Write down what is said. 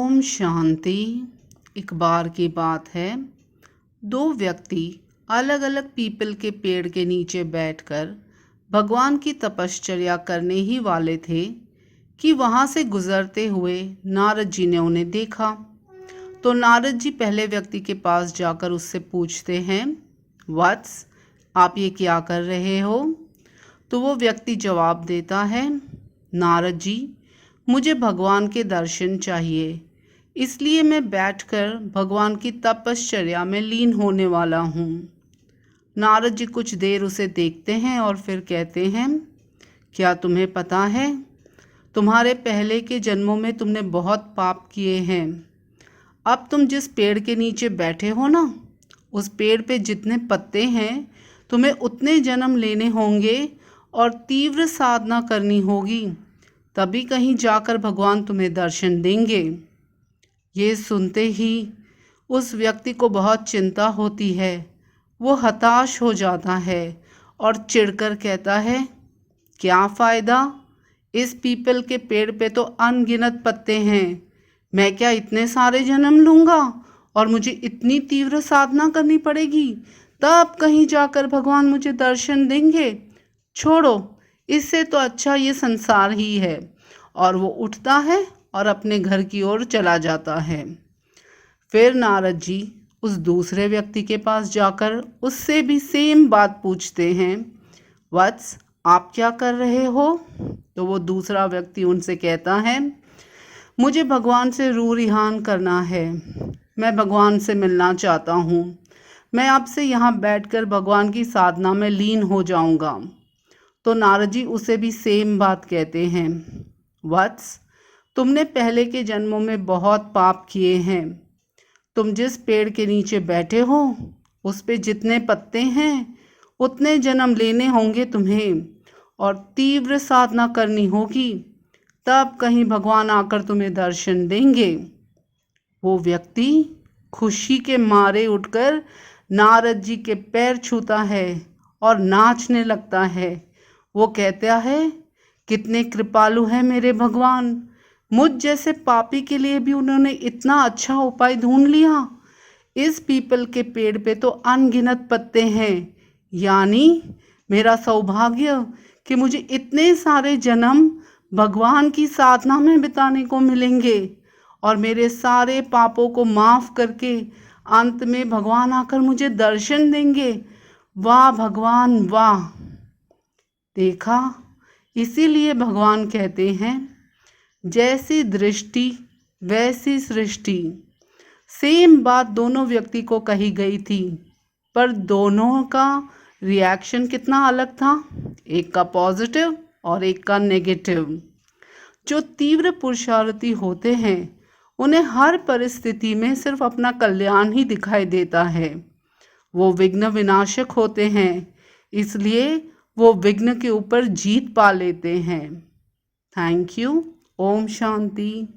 ओम शांति। एक बार की बात है, दो व्यक्ति अलग अलग पीपल के पेड़ के नीचे बैठकर भगवान की तपश्चर्या करने ही वाले थे कि वहाँ से गुजरते हुए नारद जी ने उन्हें देखा। तो नारद जी पहले व्यक्ति के पास जाकर उससे पूछते हैं, वत्स, आप ये क्या कर रहे हो? तो वो व्यक्ति जवाब देता है, नारद जी, मुझे भगवान के दर्शन चाहिए, इसलिए मैं बैठकर भगवान की तपश्चर्या में लीन होने वाला हूँ। नारद जी कुछ देर उसे देखते हैं और फिर कहते हैं, क्या तुम्हें पता है, तुम्हारे पहले के जन्मों में तुमने बहुत पाप किए हैं। अब तुम जिस पेड़ के नीचे बैठे हो ना, उस पेड़ पे जितने पत्ते हैं, तुम्हें उतने जन्म लेने होंगे और तीव्र साधना करनी होगी, तभी कहीं जाकर भगवान तुम्हें दर्शन देंगे। ये सुनते ही उस व्यक्ति को बहुत चिंता होती है। वो हताश हो जाता है और चिढ़कर कहता है, क्या फ़ायदा, इस पीपल के पेड़ पे तो अनगिनत पत्ते हैं, मैं क्या इतने सारे जन्म लूँगा और मुझे इतनी तीव्र साधना करनी पड़ेगी, तब कहीं जाकर भगवान मुझे दर्शन देंगे। छोड़ो, इससे तो अच्छा ये संसार ही है। और वो उठता है और अपने घर की ओर चला जाता है। फिर नारद जी उस दूसरे व्यक्ति के पास जाकर उससे भी सेम बात पूछते हैं, वत्स, आप क्या कर रहे हो? तो वो दूसरा व्यक्ति उनसे कहता है, मुझे भगवान से रूह रिहान करना है, मैं भगवान से मिलना चाहता हूँ, मैं आपसे यहाँ बैठकर भगवान की साधना में लीन हो जाऊँगा। तो नारद जी उसे भी सेम बात कहते हैं, वत्स, तुमने पहले के जन्मों में बहुत पाप किए हैं, तुम जिस पेड़ के नीचे बैठे हो उस पे जितने पत्ते हैं उतने जन्म लेने होंगे तुम्हें और तीव्र साधना करनी होगी, तब कहीं भगवान आकर तुम्हें दर्शन देंगे। वो व्यक्ति खुशी के मारे उठकर नारद जी के पैर छूता है और नाचने लगता है। वो कहता है, कितने कृपालु हैं मेरे भगवान, मुझ जैसे पापी के लिए भी उन्होंने इतना अच्छा उपाय ढूंढ लिया। इस पीपल के पेड़ पे तो अनगिनत पत्ते हैं, यानी मेरा सौभाग्य कि मुझे इतने सारे जन्म भगवान की साधना में बिताने को मिलेंगे और मेरे सारे पापों को माफ़ करके अंत में भगवान आकर मुझे दर्शन देंगे। वाह भगवान वाह। देखा, इसीलिए भगवान कहते हैं, जैसी दृष्टि वैसी सृष्टि। सेम बात दोनों व्यक्ति को कही गई थी, पर दोनों का रिएक्शन कितना अलग था, एक का पॉजिटिव और एक का नेगेटिव। जो तीव्र पुरुषार्थी होते हैं उन्हें हर परिस्थिति में सिर्फ अपना कल्याण ही दिखाई देता है। वो विघ्न विनाशक होते हैं, इसलिए वो विघ्न के ऊपर जीत पा लेते हैं। Thank you. ओम शांति।